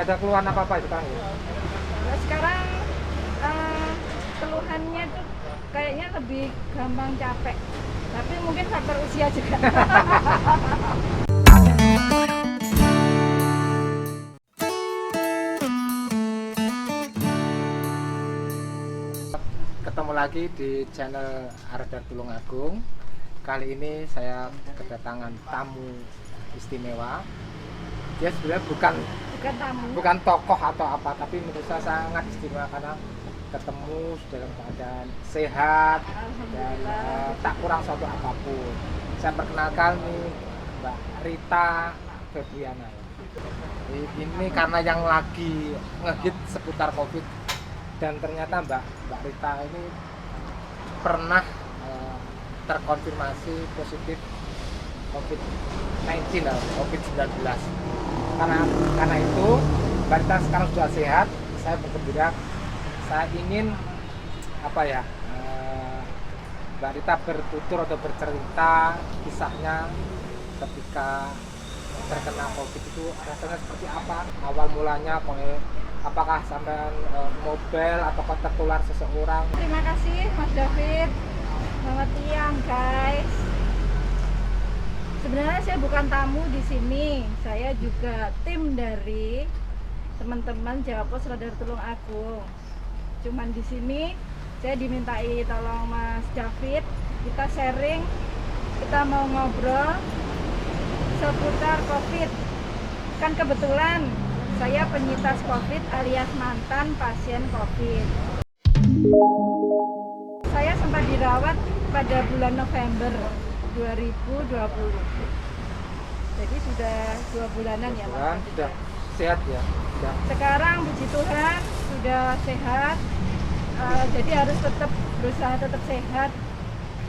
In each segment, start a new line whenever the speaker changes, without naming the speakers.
ada keluhan apa-apa sekarang ya?
Nah, sekarang keluhannya tuh kayaknya lebih gampang capek, tapi mungkin faktor usia juga.
Ketemu lagi di channel Arda Tulungagung. Kali ini saya kedatangan tamu istimewa. Dia sebenarnya
Bukan tamu.
bukan tokoh atau apa, tapi menurut saya sangat istimewa karena ketemu dalam keadaan sehat dan tak kurang suatu apapun. Saya perkenalkan nih Mbak Rita Febriana. Ini karena yang lagi ngehit seputar COVID, dan ternyata Mbak Rita ini pernah terkonfirmasi positif COVID-19 atau COVID-19. Karena itu Mbak Rita sekarang sudah sehat. Saya bergembira, saya ingin Mbak Rita bertutur atau bercerita kisahnya ketika terkena COVID itu rasanya seperti apa, awal mulanya, apakah sampai mobil atau tertular seseorang.
Terima kasih Mas David. Selamat siang guys. Sebenarnya saya bukan tamu di sini. Saya juga tim dari teman-teman Jawa Pos Radar Tulungagung. Cuman di sini saya dimintai tolong Mas David. Kita sharing, kita mau ngobrol seputar COVID. Kan kebetulan saya penyintas COVID alias mantan pasien COVID. Saya sempat dirawat pada bulan November 2020. Jadi sudah 2 bulanan ya Mas.
Sudah sehat ya? Sudah.
Sekarang puji Tuhan sudah sehat. Jadi harus berusaha tetap sehat,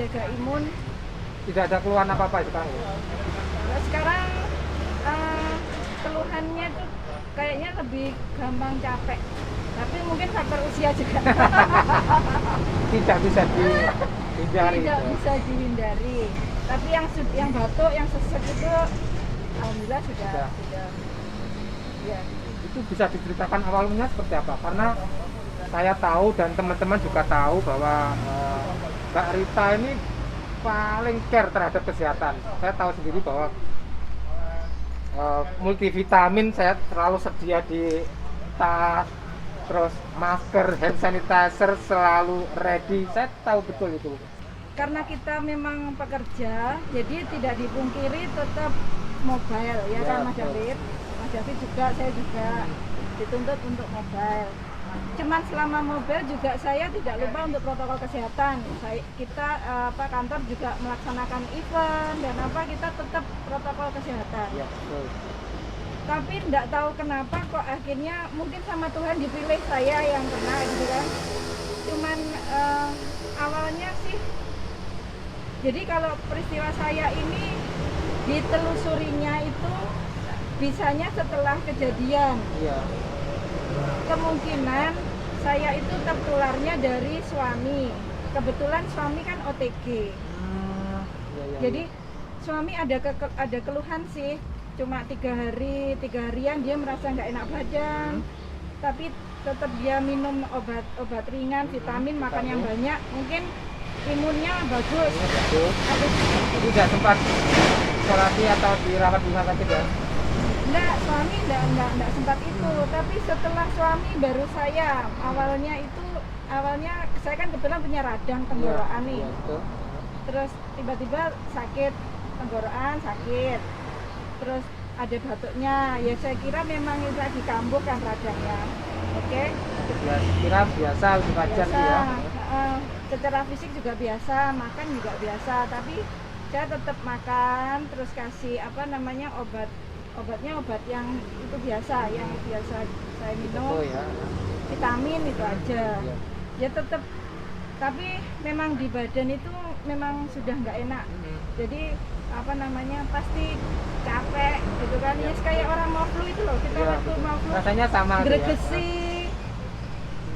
jaga imun.
Tidak ada keluhan apa-apa sekarang ya?
Nah, sekarang keluhannya tuh kayaknya lebih gampang capek, tapi mungkin faktor usia juga.
Tidak bisa dihindari.
Tidak bisa dihindari. Tapi yang batuk, yang sesek itu alhamdulillah sudah. Ya.
Itu bisa diceritakan awalnya seperti apa? Karena saya tahu dan teman-teman juga tahu bahwa Mbak Rita ini paling care terhadap kesehatan. Saya tahu sendiri bahwa multivitamin saya selalu sedia di tas, terus masker, hand sanitizer selalu ready. Saya tahu betul itu.
Karena kita memang pekerja, jadi tidak dipungkiri tetap mobile ya kan Mas David. Mas David juga, saya juga dituntut untuk mobile. Cuman selama mobile juga saya tidak lupa untuk protokol kesehatan. Kita kantor juga melaksanakan event dan kita tetap protokol kesehatan.
Ya, betul.
Tapi tidak tahu kenapa kok akhirnya mungkin sama Tuhan dipilih saya yang kena gitu kan. Cuman awalnya sih, jadi kalau peristiwa saya ini ditelusurinya itu bisanya setelah kejadian.
Iya.
Kemungkinan saya itu tertularnya dari suami. Kebetulan suami kan OTG. Jadi suami ada keluhan sih. Cuma 3 harian dia merasa nggak enak badan. Tapi tetap dia minum obat ringan, vitamin, makan yang banyak. Mungkin imunnya bagus.
Jadi tidak sempat isolasi atau dirawat di rumah sakit ya?
Enggak, suami enggak sempat itu. Tapi setelah suami baru saya. Awalnya saya kan kebetulan punya radang tenggorokan nih.
Iya,
Terus tiba-tiba sakit tenggorokan, sakit. Terus ada batuknya. Ya saya kira memang itu lagi kambuh kan radangnya. Oke.
Kira biasa untuk wajar
Biasa.
ya.
Secara fisik juga biasa, makan juga biasa. Tapi saya tetap makan, terus kasih obatnya obat yang itu biasa, yang biasa saya minum.
Betul ya.
Vitamin itu aja.
Iya.
Ya tetap, tapi memang di badan itu memang sudah nggak enak. Jadi pasti capek gitu kan. Ya kayak orang mau flu itu loh, kita
Iya,
waktu mau flu
rasanya sama
gregesi,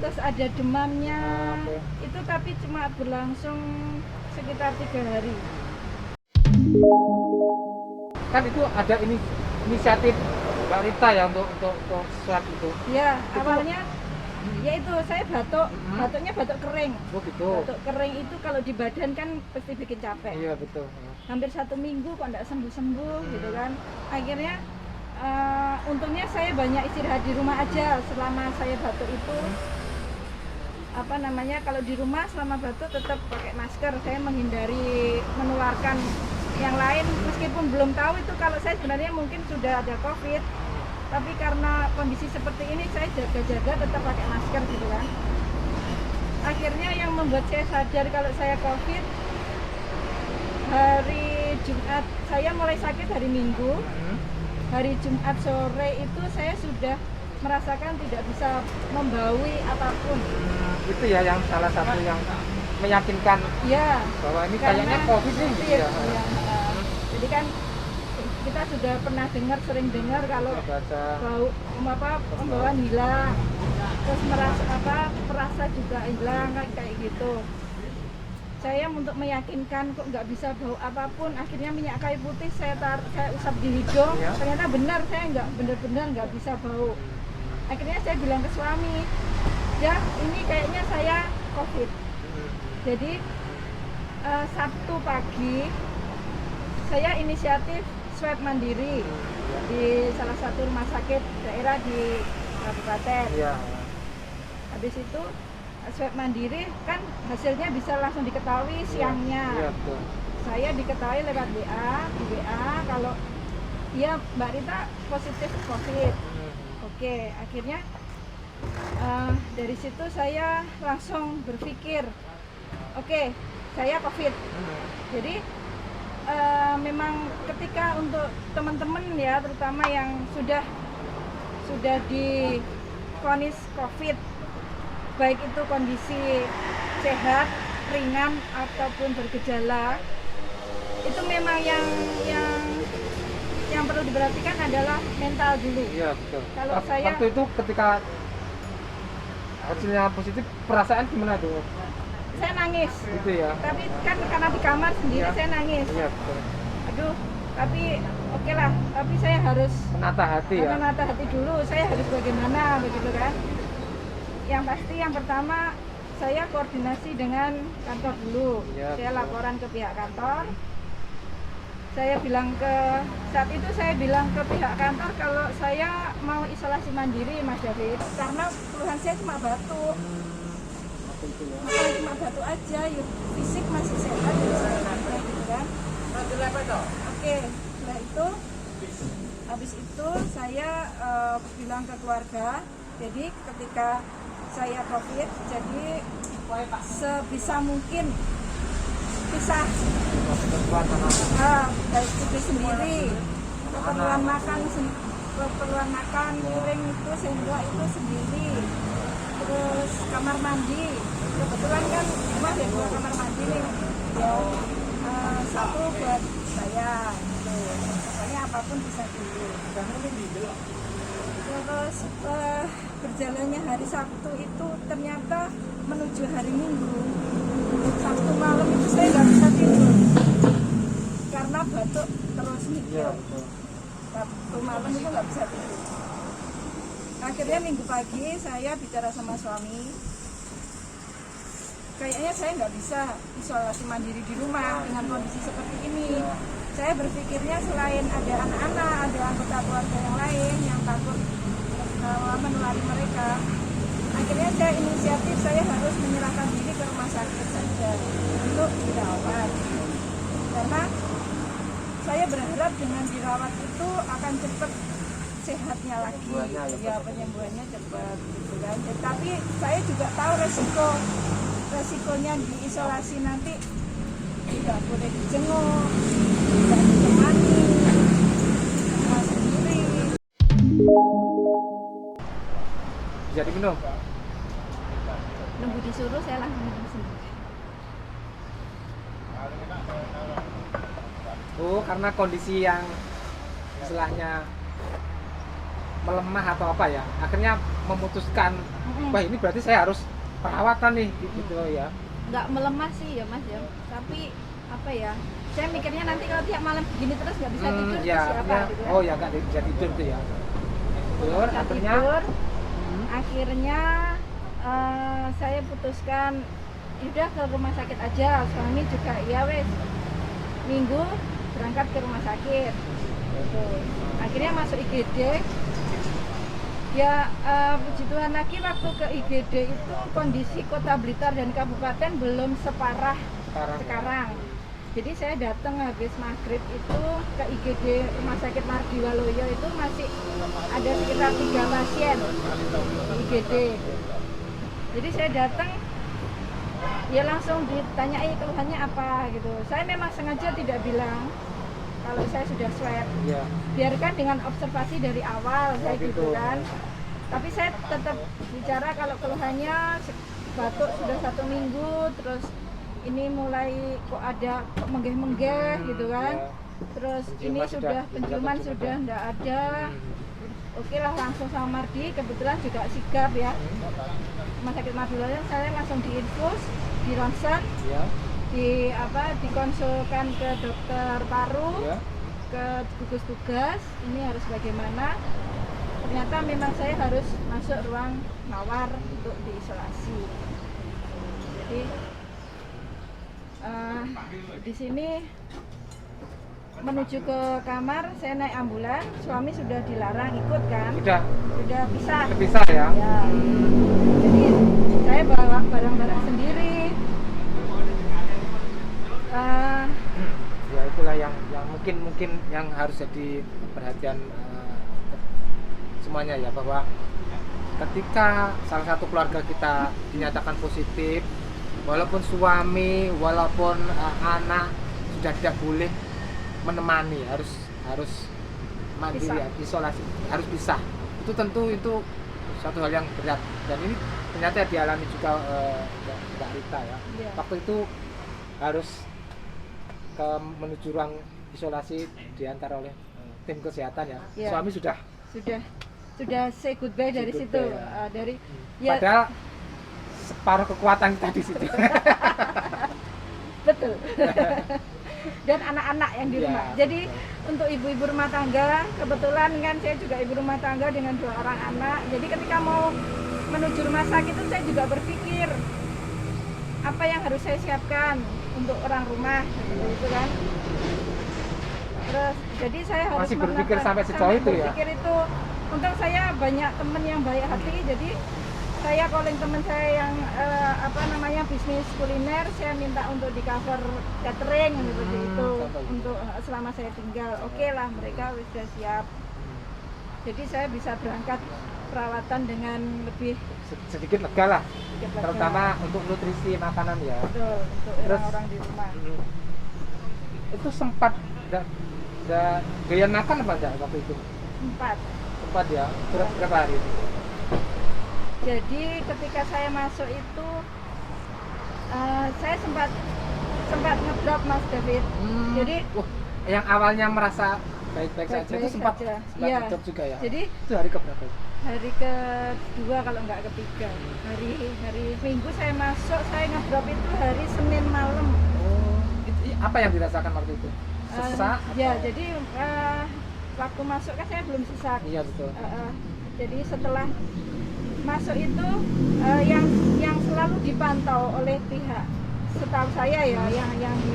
terus ada demamnya.
Oke.
Itu tapi cuma berlangsung sekitar 3 hari.
Kan itu ada inisiatif Mbak Rita ya untuk swab itu.
Ya, awalnya ya itu saya batuknya batuk kering.
Oh gitu.
Batuk kering itu kalau di badan kan pasti bikin capek.
Iya betul.
Hampir 1 minggu kok nggak sembuh-sembuh gitu kan. Akhirnya untungnya saya banyak istirahat di rumah aja selama saya batuk itu. Apa namanya, kalau di rumah selama batuk tetap pakai masker. Saya menghindari menularkan yang lain, meskipun belum tahu itu kalau saya sebenarnya mungkin sudah ada COVID, tapi karena kondisi seperti ini saya jaga-jaga tetap pakai masker gitu kan. Akhirnya yang membuat saya sadar kalau saya COVID, hari Jumat, saya mulai sakit hari Minggu, hari Jumat sore itu saya sudah merasakan tidak bisa membaui apapun.
Itu ya yang salah satu yang meyakinkan
Ya,
bahwa ini kayaknya COVID nih gitu ya.
Jadi kan kita sudah pernah sering dengar kalau
Baca
bau pembawaan hilang, terus perasa juga hilang kayak gitu. Saya untuk meyakinkan kok nggak bisa bau apapun, akhirnya minyak kayu putih saya usap di hidung.
Ya.
Ternyata benar, saya benar-benar nggak bisa bau. Akhirnya saya bilang ke suami, ya ini kayaknya saya COVID. Jadi Sabtu pagi saya inisiatif swab mandiri di salah satu rumah sakit daerah di kabupaten.
Iya.
Habis itu swab mandiri kan hasilnya bisa langsung diketahui siangnya.
Iya betul.
Saya diketahui lewat di WA kalau iya Mbak Rita positif COVID. Oke, akhirnya dari situ saya langsung berpikir, oke, saya COVID. Jadi memang ketika untuk teman-teman ya, terutama yang sudah divonis COVID, baik itu kondisi sehat, ringan ataupun bergejala, itu memang yang perlu diperhatikan adalah mental dulu.
Iya betul.
Kalau saya
waktu itu ketika hasilnya positif, perasaan gimana tuh?
Saya nangis.
Gitu ya.
Tapi kan karena di kamar sendiri
Iya.
saya nangis.
Iya betul.
Aduh, tapi oke lah. Tapi saya harus
Menata hati ya.
menata hati dulu. Saya harus bagaimana begitu kan? Yang pasti yang pertama saya koordinasi dengan kantor dulu.
Iya,
Saya
betul.
laporan ke pihak kantor. Saat itu saya bilang ke pihak kantor kalau saya mau isolasi mandiri, Mas David, karena keluhan saya cuma batuk. Makanya cuma batuk aja, ya fisik masih sehat ya saya nanya gitu kan. Oke, setelah itu habis itu saya bilang ke keluarga, jadi ketika saya COVID, jadi sebisa mungkin pisah dari istri sendiri, keperluan makan piring itu sendok itu sendiri, terus kamar mandi kebetulan kan rumah ada 2 kamar mandi nih ya, 1 buat saya gitu, pokoknya apapun bisa dulu. Terus berjalannya hari Sabtu itu ternyata menuju hari Minggu, Sabtu malam itu saya nggak bisa tidur karena batuk terus mikir.
Iya betul.
Sabtu malam itu nggak bisa tidur. Akhirnya Minggu pagi saya bicara sama suami, kayaknya saya nggak bisa isolasi mandiri di rumah dengan kondisi seperti ini. Saya berpikirnya selain ada anak-anak, ada anggota keluarga yang lain yang takut menulari mereka, akhirnya saya inisiatif saya harus menyerahkan diri ke rumah sakit saja untuk dirawat, karena saya berharap dengan dirawat itu akan cepat sehatnya lagi, penyembuhannya cepat gitu kan. Tapi saya juga tahu resikonya di isolasi nanti tidak boleh dijenguk, tidak ditemani, rumah sendiri.
Bisa diminum.
Nunggu disuruh saya langsung minum sendiri.
Oh, karena kondisi yang istilahnya melemah atau apa ya, akhirnya memutuskan, wah ini berarti saya harus perawatan nih gitu ya.
Nggak melemah sih ya Mas ya, tapi apa ya, saya mikirnya nanti kalau tiap malam begini terus nggak bisa tidur terus
ya,
siapa
ya.
gitu ya.
Oh ya nggak bisa tidur tuh ya. Tidur,
Nggak
akhirnya
tidur. Akhirnya saya putuskan udah ke rumah sakit aja. Suami juga ya wes minggu berangkat ke rumah sakit gitu. Akhirnya masuk IGD ya, puji Tuhan lagi waktu ke IGD itu kondisi Kota Blitar dan kabupaten belum separah sekarang. Jadi saya datang habis maghrib itu ke IGD Rumah Sakit Mardiwaloyo itu masih ada sekitar 3 pasien di IGD. Jadi saya datang ya langsung ditanyai keluhannya apa gitu. Saya memang sengaja tidak bilang kalau saya sudah swab.
Iya.
Biarkan dengan observasi dari awal saya
gitu.
gitu kan. Tapi saya tetap bicara kalau keluhannya batuk sudah 1 minggu, terus ini mulai kok ada kok menggeh-menggeh gitu kan.
Iya.
Terus
Penciuman
ini sudah
sudah
penciuman
sudah
sudah enggak ada. Oke lah langsung sama Mardi, kebetulan juga sigap ya. Rumah Sakit Mardiwaloyo saya langsung diinfus, di ronsen,
Iya.
dikonsulkan ke dokter paru,
Iya.
ke gugus tugas, ini harus bagaimana. Ternyata memang saya harus masuk ruang mawar untuk diisolasi. Jadi di sini menuju ke kamar saya naik ambulan, suami sudah dilarang ikut kan, sudah pisah.
Bisa ya.
Ya. Jadi saya bawa barang-barang sendiri.
Ya itulah yang mungkin yang harus jadi perhatian semuanya ya, bahwa ketika salah satu keluarga kita dinyatakan positif, walaupun suami, walaupun anak sudah tidak boleh menemani, harus mandiri, isolasi, harus pisah. Itu tentu itu suatu hal yang berat, dan ini ternyata dialami juga Mbak Rita ya.
Iya.
Waktu itu harus menuju ruang isolasi diantar oleh tim kesehatan ya.
Iya.
Suami sudah
say goodbye dari
Say
situ.
goodbye, ya.
Dari ya,
padahal separuh kekuatan kita di situ.
betul. Dan anak-anak yang di
Ya,
rumah. Jadi
betul.
untuk ibu-ibu rumah tangga, kebetulan kan saya juga ibu rumah tangga dengan 2 orang anak. Jadi ketika mau menuju rumah sakit itu saya juga berpikir apa yang harus saya siapkan untuk orang rumah gitu kan. Terus jadi saya harus
Masih berpikir sampai sejauh itu ya?
Berpikir itu, untung saya banyak teman yang baik hati, jadi saya calling teman saya yang bisnis kuliner, saya minta untuk di cover catering seperti itu untuk selama saya tinggal. Oke lah, mereka sudah siap. Jadi saya bisa berangkat perawatan dengan lebih
sedikit lega lah,
sedikit lega.
terutama untuk nutrisi makanan ya.
Betul, untuk
Terus,
orang-orang di rumah.
Itu sempat gaya makan apa enggak waktu itu? Sempat ya. Berapa hari?
Jadi ketika saya masuk itu saya sempat ngedrop Mas David. Jadi
yang awalnya merasa baik-baik saja itu sempat
ya.
ngedrop juga ya.
Jadi
itu hari keberapa?
Hari kedua kalau nggak ketiga. Hari Minggu saya masuk, saya ngedrop itu hari Senin malam.
Oh, apa yang dirasakan waktu itu? Sesak?
Ya, jadi waktu masuk kan saya belum sesak.
Iya betul.
Jadi setelah masuk itu yang selalu dipantau oleh pihak, setahu saya ya,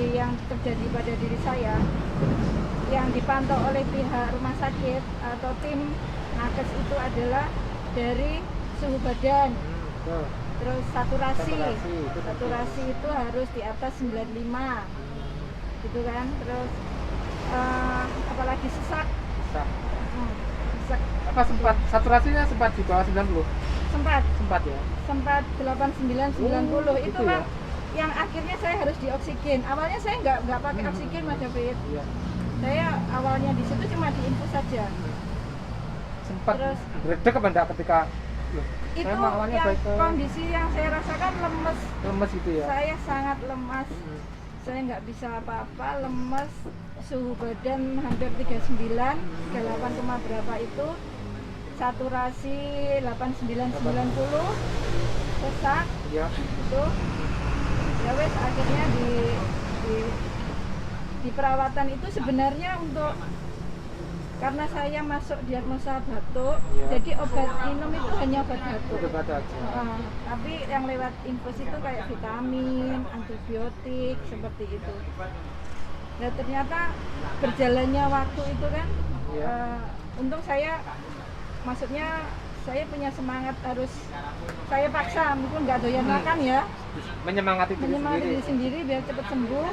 yang terjadi pada diri saya, yang dipantau oleh pihak rumah sakit atau tim nakes itu adalah dari suhu badan, terus saturasi itu harus di atas 95 gitu kan, terus apalagi sesak.
Apa sempat saturasinya sempat di bawah 90? Sempat ya.
Sempat 89-90 itu
gitu
Pak.
Ya?
Yang akhirnya saya harus dioksigen. Awalnya saya nggak pakai oksigen Mas David.
Iya.
Saya awalnya di situ cuma diinfus saja.
Sempat
Terus
beredek apa enggak ketika
itu
awalnya
yang
baik-baik.
kondisi yang saya rasakan lemes
gitu ya.
saya sangat lemas. Saya nggak bisa apa-apa, lemes, suhu badan hampir 39, 38, berapa itu, saturasi 89-90, sesak,
Iya.
itu ya wes akhirnya di perawatan itu sebenarnya untuk karena saya masuk diagnosa batuk,
Iya.
jadi obat minum itu hanya obat batuk.
Udah baca aja.
Tapi yang lewat infus itu kayak vitamin, antibiotik seperti itu. Nah ternyata berjalannya waktu itu kan,
Iya.
untung saya, maksudnya saya punya semangat harus saya paksa, mungkin nggak doyan makan ya,
Menyemangati diri
menyemangati
sendiri.
diri sendiri biar cepat sembuh.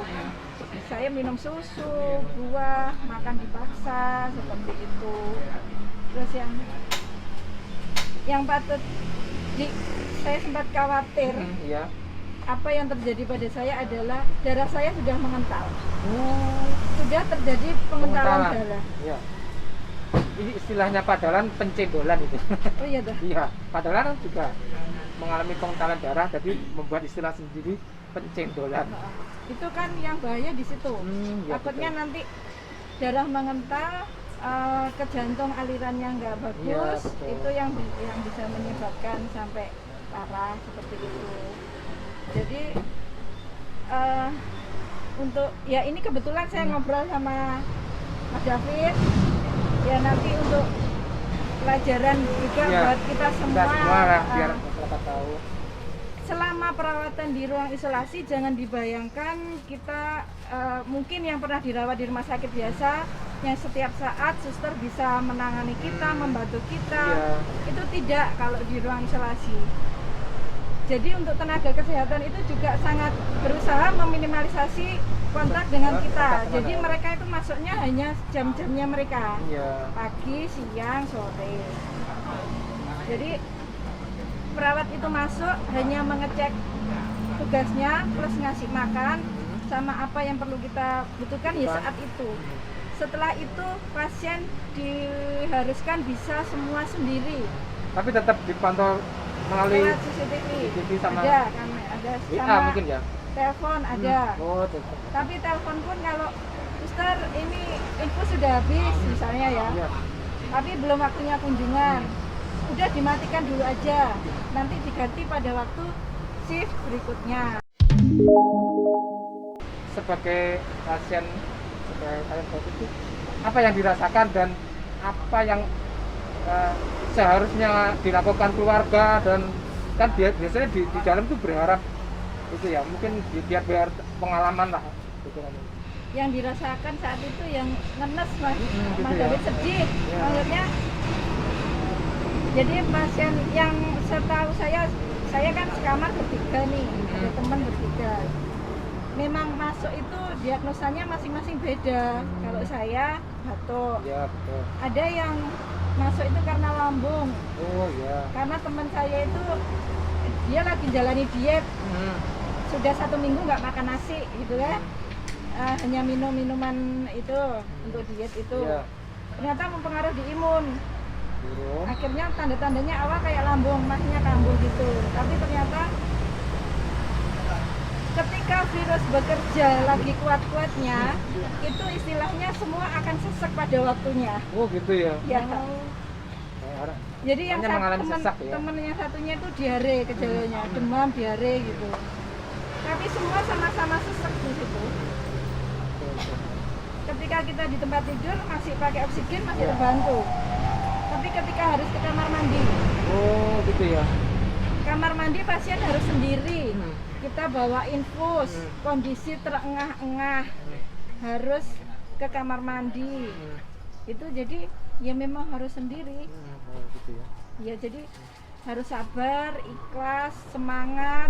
Saya minum susu, buah, makan dipaksa seperti itu. Terus yang patut saya sempat khawatir
Iya.
apa yang terjadi pada saya adalah darah saya sudah mengental,
Oh,
sudah terjadi pengentalan
pengentalan.
darah.
Iya. Ini istilahnya padalan pencendolan itu.
Oh iya dah.
Iya, padalan juga mengalami pengentalan darah, jadi membuat istilah sendiri pencendolan.
Itu kan yang bahaya di situ.
Ya,
Takutnya
betul.
nanti darah mengental ke jantung alirannya nggak bagus,
Iya, betul.
itu yang bisa menyebabkan sampai parah seperti itu. Jadi untuk ya ini kebetulan saya ngobrol sama Mas David, ya nanti untuk pelajaran juga
Iya,
buat kita semua.
lah, biar masyarakat tahu.
Selama perawatan di ruang isolasi jangan dibayangkan kita mungkin yang pernah dirawat di rumah sakit biasa yang setiap saat suster bisa menangani kita, membantu kita.
Iya.
Itu tidak kalau di ruang isolasi. Jadi untuk tenaga kesehatan itu juga sangat berusaha meminimalisasi kontak dengan kita.
Kontak
Jadi
dengan-
mereka itu masuknya hanya jam-jamnya mereka.
Iya.
Pagi, siang, sore. Jadi perawat itu masuk hanya mengecek tugasnya plus ngasih makan sama apa yang perlu kita butuhkan ya saat itu. Setelah itu pasien diharuskan bisa semua sendiri
Tapi tetap dipantau melalui
lewat CCTV.
CCTV sama
ada
WA
sama
mungkin ya.
telepon ada.
Oh, tetap.
Tapi telepon pun kalau suster ini info sudah habis misalnya ya.
Iya.
Tapi belum waktunya kunjungan, udah dimatikan dulu aja, nanti diganti pada waktu shift berikutnya.
Sebagai pasien itu apa yang dirasakan dan apa yang seharusnya dilakukan keluarga, dan kan biasanya di dalam tuh berharap itu ya, mungkin biar pengalaman lah gitu kan.
Yang dirasakan saat itu yang ngenes mas,
gitu
Mas
ya.
David sedih,
Ya.
maksudnya. Jadi pasien yang setahu saya kan sekamar bertiga nih, ada teman bertiga. Memang masuk itu diagnosanya masing-masing beda. Kalau saya batuk,
Iya, betul.
ada yang masuk itu karena lambung.
Oh iya.
Karena teman saya itu dia lagi jalani diet, sudah 1 minggu nggak makan nasi gitu kan. Hanya minum minuman itu untuk diet itu.
Iya.
Ternyata mempengaruhi di imun.
Burung.
Akhirnya tanda-tandanya awal kayak lambung, masnya kambuh gitu. Tapi ternyata ketika virus bekerja lagi kuat-kuatnya, itu istilahnya semua akan sesek pada waktunya.
Oh gitu ya.
Ya.
Orang-
Jadi yang
Hanya mengalami sesak ya?
temen yang satunya itu diare gejalanya, demam, diare gitu. Tapi semua sama-sama sesek di situ.
betul.
Ketika kita di tempat tidur masih pakai oksigen masih
Ya.
terbantu. Tapi ketika harus ke kamar mandi,
Oh gitu ya.
kamar mandi pasien harus sendiri.
Hmm.
Kita bawa infus, kondisi terengah-engah, harus ke kamar mandi. Itu jadi ya memang harus sendiri.
Oh gitu ya.
Ya jadi harus sabar, ikhlas, semangat,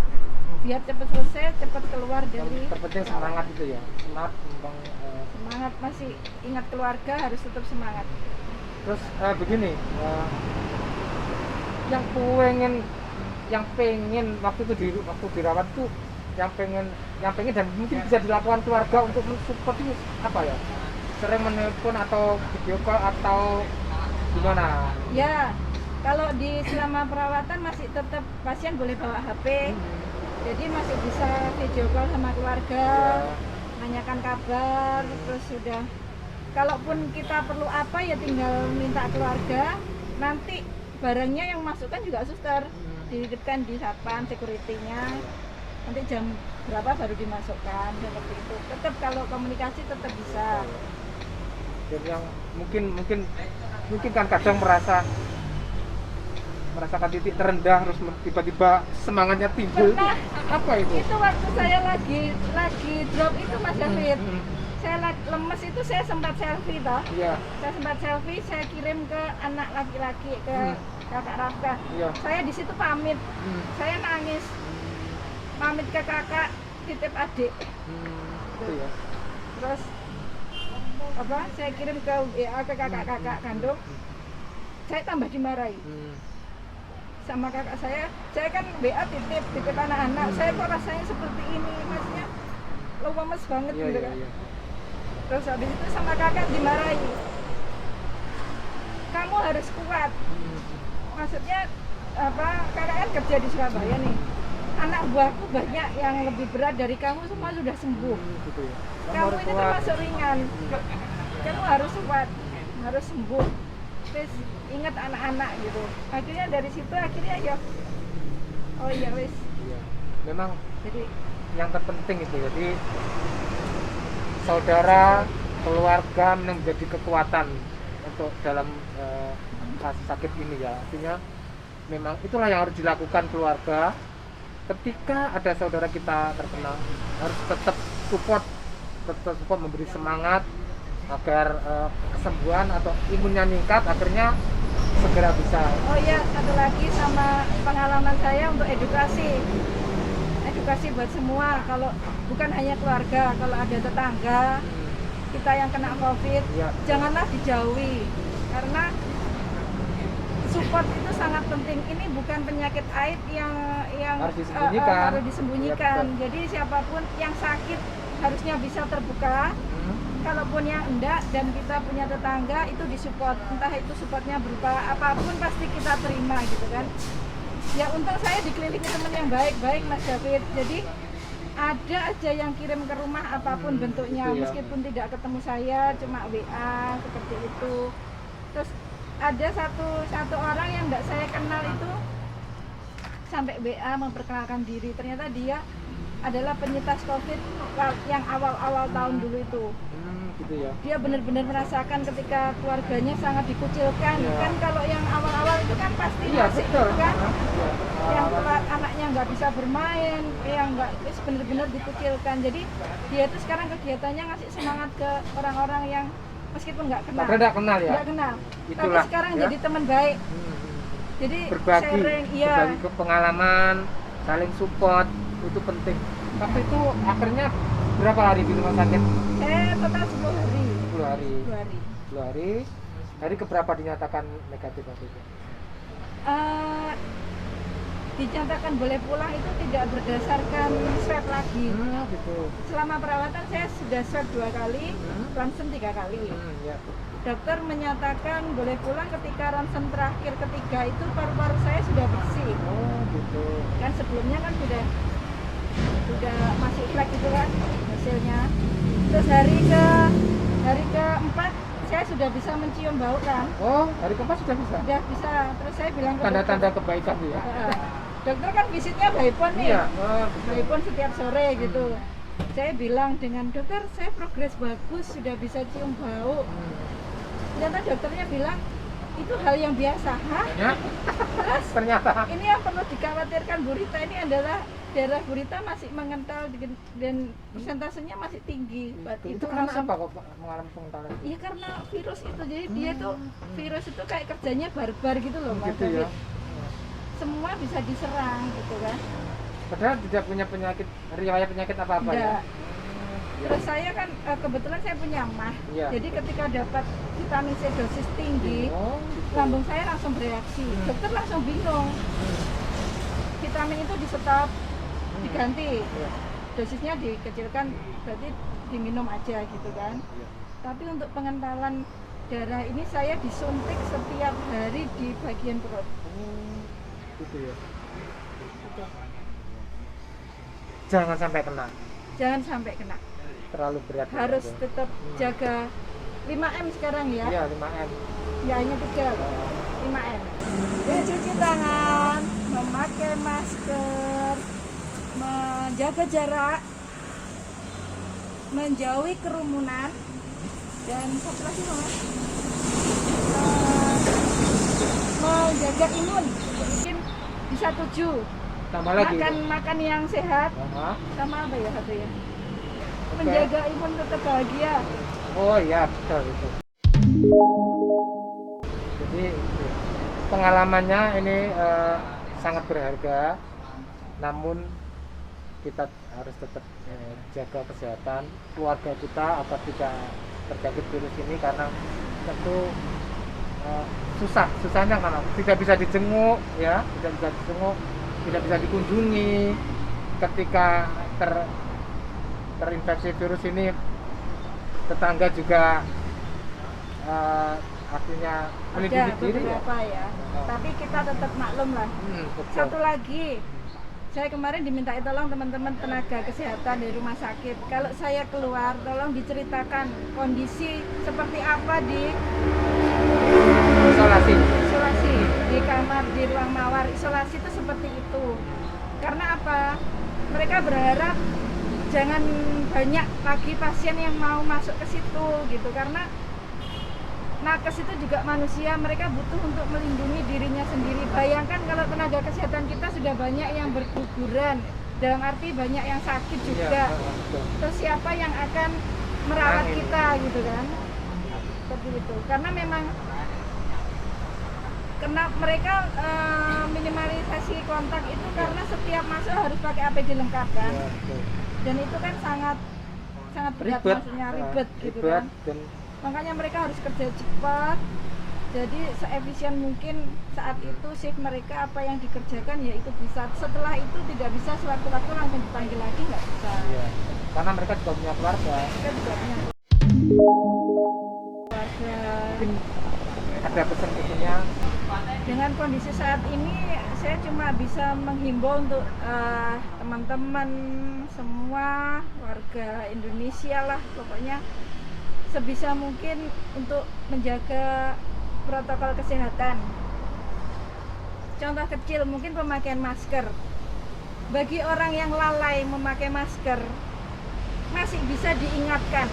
biar cepat selesai, cepat keluar
Yang
dari
terpenting semangat itu ya. Semangat tentang
semangat, masih ingat keluarga, harus tetap semangat.
terus begini, yang pengen waktu itu waktu dirawat tuh yang pengen dan mungkin bisa dilakukan keluarga untuk mensupport itu apa ya? Sering menelpon atau video call atau gimana?
Ya, kalau di selama perawatan masih tetap pasien boleh bawa HP, jadi masih bisa video call sama keluarga, nanyakan kabar, terus sudah. Kalaupun kita perlu apa ya tinggal minta keluarga, nanti barangnya yang masukkan juga suster, dititipkan di satpam security-nya. nanti jam berapa baru dimasukkan seperti itu. Tetap kalau komunikasi tetap bisa.
Dan yang mungkin kan kadang merasakan titik terendah terus tiba-tiba semangatnya timbul.
Pernah.
Apa itu?
Itu waktu saya lagi drop itu Mas David. Saya lemes itu saya sempat selfie toh.
Iya.
Saya sempat selfie, saya kirim ke anak laki-laki, ke kakak Rafka.
Iya.
Saya di situ pamit. Saya nangis. Pamit ke kakak, titip adik.
Itu ya.
Terus apa? Saya kirim ke WA ke kakak-kakak kandung. Saya tambah dimarahi. Sama kakak saya kan WA titip anak-anak. Saya kok rasanya seperti ini, maksudnya lemes banget
Iya,
gitu
iya,
kan.
iya.
Terus habis itu sama kakak dimarahi. Kamu harus kuat. Maksudnya apa? Kakak kan kerja di Surabaya nih. Anak buahku banyak yang lebih berat dari kamu, semua sudah sembuh.
Gitu ya.
Kamu
harus
ini
kuat.
termasuk ringan. Kamu harus kuat, harus sembuh. Terus ingat anak-anak gitu. Akhirnya dari situ ya oh iya wis.
Iya. Memang
Jadi
yang terpenting itu jadi saudara, keluarga menjadi kekuatan untuk dalam kasus sakit ini ya. Artinya memang itulah yang harus dilakukan keluarga ketika ada saudara kita terkena, harus tetap support memberi semangat agar kesembuhan atau imunnya meningkat, akhirnya segera bisa.
oh iya, satu lagi sama pengalaman saya untuk edukasi buat semua. Kalau bukan hanya keluarga, kalau ada tetangga kita yang kena COVID,
Ya.
janganlah dijauhi, karena support itu sangat penting. Ini bukan penyakit aib yang
Harus disembunyikan.
harus disembunyikan.
Ya,
jadi siapapun yang sakit harusnya bisa terbuka. Kalaupun yang enggak dan kita punya tetangga itu disupport, entah itu supportnya berupa apapun pasti kita terima gitu kan. Ya untung saya dikelilingi teman yang baik-baik Mas David. Jadi ada aja yang kirim ke rumah apapun bentuknya,
gitu ya.
meskipun tidak ketemu saya, cuma WA seperti itu. Terus ada satu orang yang enggak saya kenal itu sampai WA memperkenalkan diri. Ternyata dia adalah penyintas COVID yang awal-awal tahun dulu itu.
Gitu ya.
Dia benar-benar merasakan ketika keluarganya sangat dikucilkan.
Ya.
Kan kalau yang awal-awal itu kan pasti
Iya,
masih
betul.
itu kan, yang
Awal-awal.
anaknya nggak bisa bermain, yang nggak, terus benar-benar dikucilkan. Jadi dia itu sekarang kegiatannya ngasih semangat ke orang-orang yang meskipun nggak kenal.
Padahal nggak kenal ya.
Nggak kenal. Tapi
Itulah,
sekarang
ya.
jadi teman baik. Jadi
berbagi
iya.
ke pengalaman, saling support itu penting. Tapi itu akhirnya berapa hari di rumah sakit?
Total 10 hari.
10 hari.
10 hari.
10 hari. Hari keberapa dinyatakan negatif waktu itu?
Dinyatakan boleh pulang itu tidak berdasarkan swab lagi.
Gitu.
Selama perawatan saya sudah swab 2 kali, ronsen 3 kali.
Ya.
Dokter menyatakan boleh pulang ketika ronsen terakhir ketiga itu paru-paru saya sudah bersih.
Oh, gitu.
Kan sebelumnya kan sudah masih flek gitu kan hasilnya. Terus hari keempat saya sudah bisa mencium bau kan.
Oh, hari keempat sudah bisa.
Sudah bisa. Terus saya bilang ke
Tanda-tanda kebaikan ya.
dokter kan visitnya by phone nih.
Iya, betul.
By phone setiap sore gitu. Saya bilang dengan dokter, saya progres bagus, sudah bisa cium bau. Ternyata dokternya bilang itu hal yang biasa. Hah?
Ya,
Terus
ternyata.
ini yang perlu dikhawatirkan Bu Rita ini adalah darah Bu Rita masih mengental dan persentasenya masih tinggi.
Itu karena apa kok mengalami pengentalan?
Iya karena virus itu, jadi dia tuh virus itu kayak kerjanya barbar gitu loh Mas
Gitu ya.
David. Semua bisa diserang gitu kan.
Padahal tidak punya riwayat penyakit apa-apa ya.
Enggak. Terus saya kan kebetulan saya punya mah.
Iya.
Jadi ketika dapat vitamin C dosis tinggi,
Oh, gitu.
lambung saya langsung bereaksi. Dokter langsung bingung. Vitamin itu di stop, diganti.
Iya.
Dosisnya dikecilkan, berarti diminum aja gitu kan.
Iya.
Tapi untuk pengentalan darah ini saya disuntik setiap hari di bagian perut.
Oh, gitu ya.
Gitu.
Jangan sampai kena.
Jangan sampai kena.
Terlalu berat.
Harus
gitu.
tetap jaga 5M sekarang ya.
Iya, 5M.
Ya hanya 3, 5M. Mencuci tangan, memakai masker, menjaga jarak, menjauhi kerumunan, dan satu lagi Mas, menjaga imun. Mungkin bisa 7.
Tambah lagi.
Makan yang sehat,
Aha.
sama apa ya satu ya?
Oke.
Menjaga imun tetap bahagia.
Oh iya, betul itu. Jadi pengalamannya ini sangat berharga, namun kita harus tetap jaga kesehatan keluarga kita agar tidak terjangkit virus ini, karena tentu susahnya karena tidak bisa dijenguk ya, tidak bisa dikunjungi. Ketika terinfeksi virus ini, tetangga juga artinya melindungi
Ada
diri ya.
beberapa ya, tapi kita tetap maklum lah.
Betul.
Satu lagi, saya kemarin dimintai tolong teman-teman tenaga kesehatan dari rumah sakit. Kalau saya keluar, tolong diceritakan kondisi seperti apa di
Isolasi.
di kamar, di ruang mawar isolasi itu seperti itu. Karena apa? Mereka berharap jangan banyak lagi pasien yang mau masuk ke situ gitu, karena nakes itu juga manusia, mereka butuh untuk melindungi dirinya sendiri. Bayangkan kalau tenaga kesehatan kita sudah banyak yang berguguran, dalam arti banyak yang sakit juga.
Iya, betul.
Terus siapa yang akan merawat kita gitu kan? Seperti itu. Karena memang mereka minimalisasi kontak itu karena setiap masuk harus pakai APD lengkap kan.
Iya, betul.
Dan itu kan sangat berat,
Ribet.
maksudnya ribet gitu
Ribet
kan.
dan
Makanya mereka harus kerja cepat, jadi seefisien mungkin saat itu shift mereka apa yang dikerjakan ya itu bisa. Setelah itu tidak bisa sewaktu-waktu langsung dipanggil lagi, nggak bisa.
iya. Karena mereka juga punya keluarga.
Mereka juga punya keluarga.
Mungkin ada pesan-pesannya.
Dengan kondisi saat ini saya cuma bisa menghimbau untuk teman-teman semua warga Indonesia lah, pokoknya sebisa mungkin untuk menjaga protokol kesehatan. Contoh kecil mungkin pemakaian masker. Bagi orang yang lalai memakai masker masih bisa diingatkan,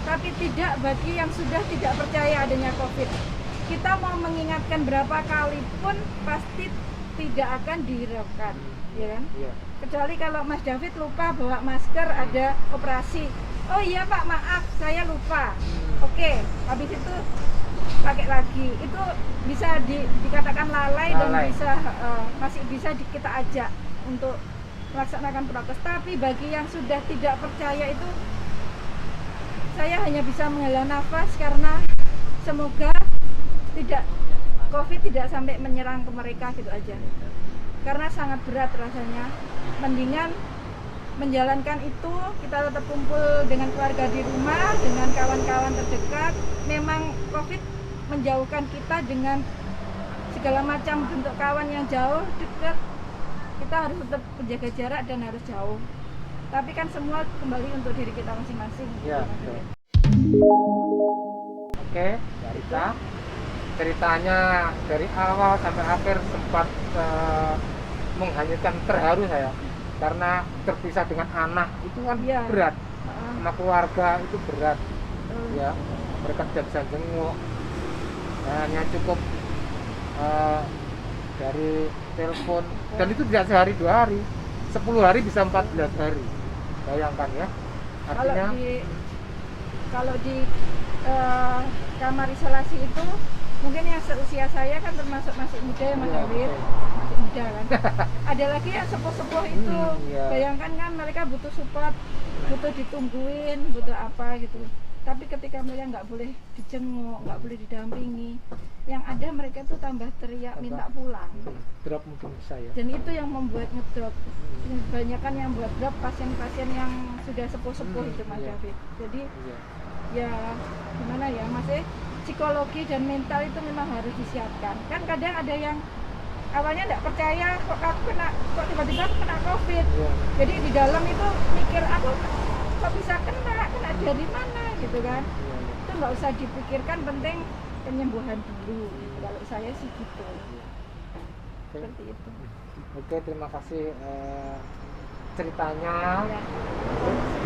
tapi tidak bagi yang sudah tidak percaya adanya COVID. Kita mau mengingatkan berapa kali pun pasti tidak akan dihiraukan, ya kan?
Iya.
Kecuali kalau Mas David lupa bawa masker, ada operasi. Oh iya Pak, maaf saya lupa. Oke, habis itu pakai lagi. Itu bisa dikatakan lalai dan bisa masih bisa kita ajak untuk melaksanakan prokes. Tapi bagi yang sudah tidak percaya itu, saya hanya bisa menghela nafas karena semoga COVID tidak sampai menyerang ke mereka gitu aja. Karena sangat berat rasanya. Mendingan menjalankan itu, kita tetap kumpul dengan keluarga di rumah, dengan kawan-kawan terdekat. Memang COVID menjauhkan kita dengan segala macam bentuk kawan yang jauh, dekat. Kita harus tetap menjaga jarak dan harus jauh. Tapi kan semua kembali untuk diri kita masing-masing.
Iya, betul. Oke, Rita. Ceritanya dari awal sampai akhir sempat menghanyutkan, terharu saya. Karena terpisah dengan anak itu kan berat, sama keluarga itu berat, ya. Mereka tidak bisa jenguk, hanya cukup dari telepon, dan itu tidak sehari 2 hari, 10 hari bisa 14 hari, bayangkan ya. Artinya
kalau di kamar isolasi itu mungkin yang seusia saya kan termasuk masih muda ya Mas David, masih muda kan. Ada lagi yang sepuh-sepuh itu, bayangkan kan mereka butuh support, butuh ditungguin, butuh apa gitu. Tapi ketika mereka nggak boleh dijenguk, nggak boleh didampingi, yang ada mereka tuh tambah teriak minta pulang.
Drop mungkin bisa ya.
Dan itu yang membuat ngedrop. Kebanyakan yang buat drop pasien-pasien yang sudah sepuh-sepuh itu Mas David. Jadi ya gimana ya Mas, psikologi dan mental itu memang harus disiapkan. Kan kadang ada yang awalnya nggak percaya kok tiba-tiba kena COVID. Jadi di dalam itu mikir aku kok bisa kena dari mana gitu kan. Itu nggak usah dipikirkan, penting penyembuhan dulu. Kalau saya sih gitu. Seperti itu.
Oke, terima kasih ceritanya,
Ya.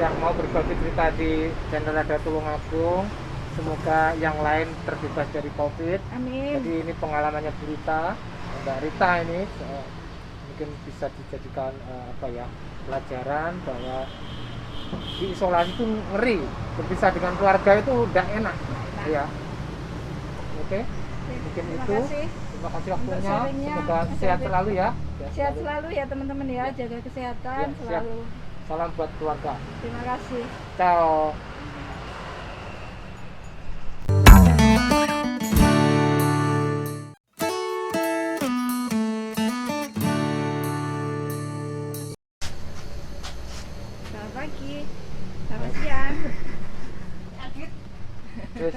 yang mau berbagi cerita di channel Radar Tulungagung. Semoga yang lain terbebas dari COVID.
Amin.
Jadi ini pengalamannya Bu Rita, Mbak Rita ini mungkin bisa dijadikan pelajaran bahwa di isolasi itu ngeri, berpisah dengan keluarga itu udah enak, ya. Oke, mungkin
Terima
itu.
kasih.
Terima kasih
Untuk
waktunya.
sharingnya,
Semoga
Mas
sehat
David.
selalu ya.
Sehat selalu ya teman-teman ya,
Ya.
jaga kesehatan
Ya, siap.
selalu.
Salam buat keluarga.
Terima kasih.
Ciao.
Selamat pagi. Selamat siang.
Terus.